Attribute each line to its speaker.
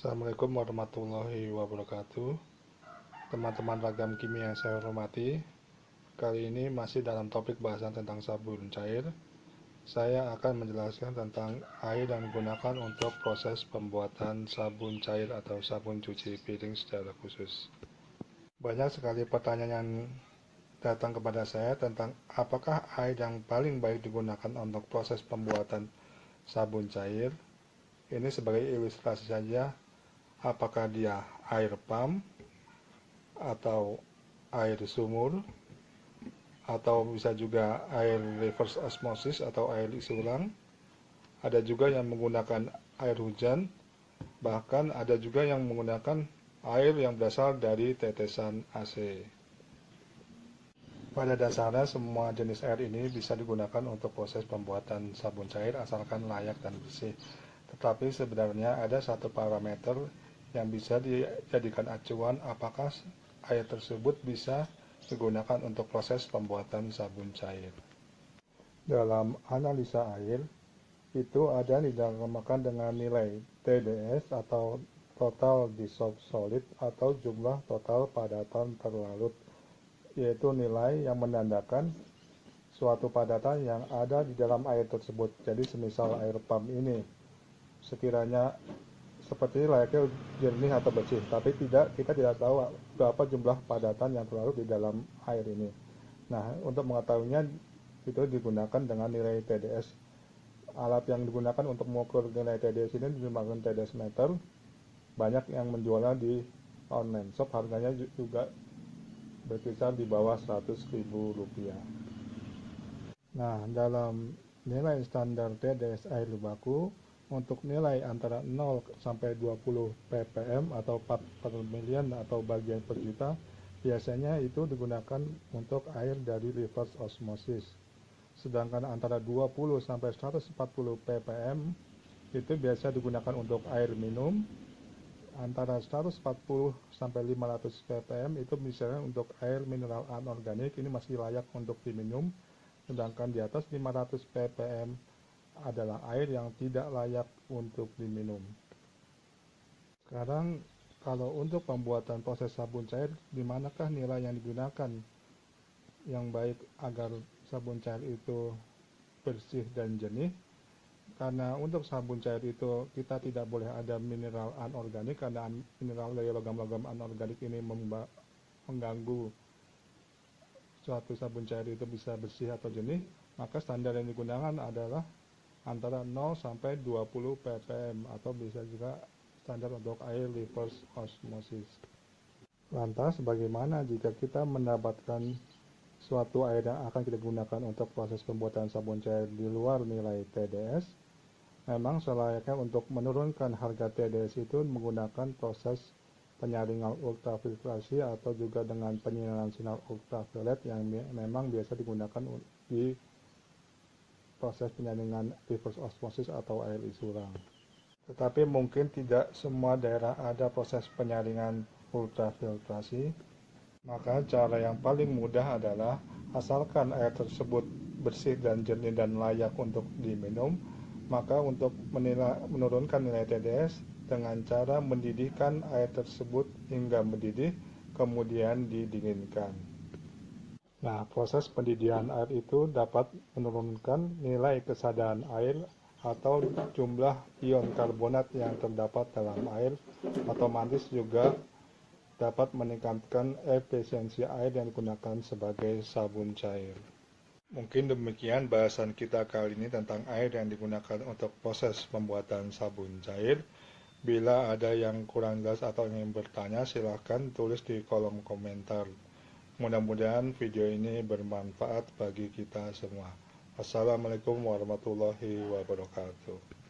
Speaker 1: Assalamualaikum warahmatullahi wabarakatuh. Teman-teman ragam kimia yang saya hormati, kali ini masih dalam topik bahasan tentang sabun cair. Saya akan menjelaskan tentang air yang digunakan untuk proses pembuatan sabun cair atau sabun cuci piring secara khusus. Banyak sekali pertanyaan yang datang kepada saya tentang apakah air yang paling baik digunakan untuk proses pembuatan sabun cair. Ini sebagai ilustrasi saja, apakah dia air pump atau air sumur atau bisa juga air reverse osmosis atau air isi ulang. Ada juga yang menggunakan air hujan, bahkan ada juga yang menggunakan air yang berasal dari tetesan AC. Pada dasarnya semua jenis air ini bisa digunakan untuk proses pembuatan sabun cair asalkan layak dan bersih. Tetapi sebenarnya ada satu parameter yang bisa dijadikan acuan apakah air tersebut bisa digunakan untuk proses pembuatan sabun cair. Dalam analisa air, itu ada dinamakan dengan nilai TDS atau Total Dissolved Solid atau jumlah total padatan terlarut, yaitu nilai yang menandakan suatu padatan yang ada di dalam air tersebut. Jadi semisal air pump ini sekiranya seperti layaknya jernih atau bersih, tapi kita tidak tahu berapa jumlah padatan yang terlarut di dalam air ini. Nah, untuk mengetahuinya itu digunakan dengan nilai TDS. Alat yang digunakan untuk mengukur nilai TDS ini dinamakan TDS meter. Banyak yang menjualnya di online shop, harganya juga berkisar di bawah Rp100.000. Nah, dalam nilai standar TDS air baku, untuk nilai antara 0 sampai 20 ppm atau part per million atau bagian per juta, biasanya itu digunakan untuk air dari reverse osmosis. Sedangkan antara 20 sampai 140 ppm itu biasa digunakan untuk air minum. Antara 140 sampai 500 ppm itu misalnya untuk air mineral anorganik, ini masih layak untuk diminum. Sedangkan di atas 500 ppm adalah air yang tidak layak untuk diminum. Sekarang kalau untuk pembuatan proses sabun cair, di manakah nilai yang digunakan yang baik agar sabun cair itu bersih dan jernih? Karena untuk sabun cair itu kita tidak boleh ada mineral anorganik, karena mineral dari logam-logam anorganik ini mengganggu suatu sabun cair itu bisa bersih atau jernih. Maka standar yang digunakan adalah antara 0 sampai 20 ppm atau bisa juga standar untuk air reverse osmosis. Lantas bagaimana jika kita mendapatkan suatu air yang akan kita gunakan untuk proses pembuatan sabun cair di luar nilai TDS? Memang selayaknya untuk menurunkan harga TDS itu menggunakan proses penyaringan ultrafiltrasi atau juga dengan penyinaran sinar ultraviolet yang memang biasa digunakan di proses penyaringan reverse osmosis atau air isi ulang. Tetapi mungkin tidak semua daerah ada proses penyaringan ultrafiltrasi, maka cara yang paling mudah adalah asalkan air tersebut bersih dan jernih dan layak untuk diminum, maka untuk menurunkan nilai TDS dengan cara mendidihkan air tersebut hingga mendidih, kemudian didinginkan. Nah, proses pendidihan air itu dapat menurunkan nilai kesadaran air atau jumlah ion karbonat yang terdapat dalam air, otomatis juga dapat meningkatkan efisiensi air yang digunakan sebagai sabun cair. Mungkin demikian bahasan kita kali ini tentang air yang digunakan untuk proses pembuatan sabun cair. Bila ada yang kurang jelas atau ingin bertanya, silahkan tulis di kolom komentar. Mudah-mudahan video ini bermanfaat bagi kita semua. Wassalamualaikum warahmatullahi wabarakatuh.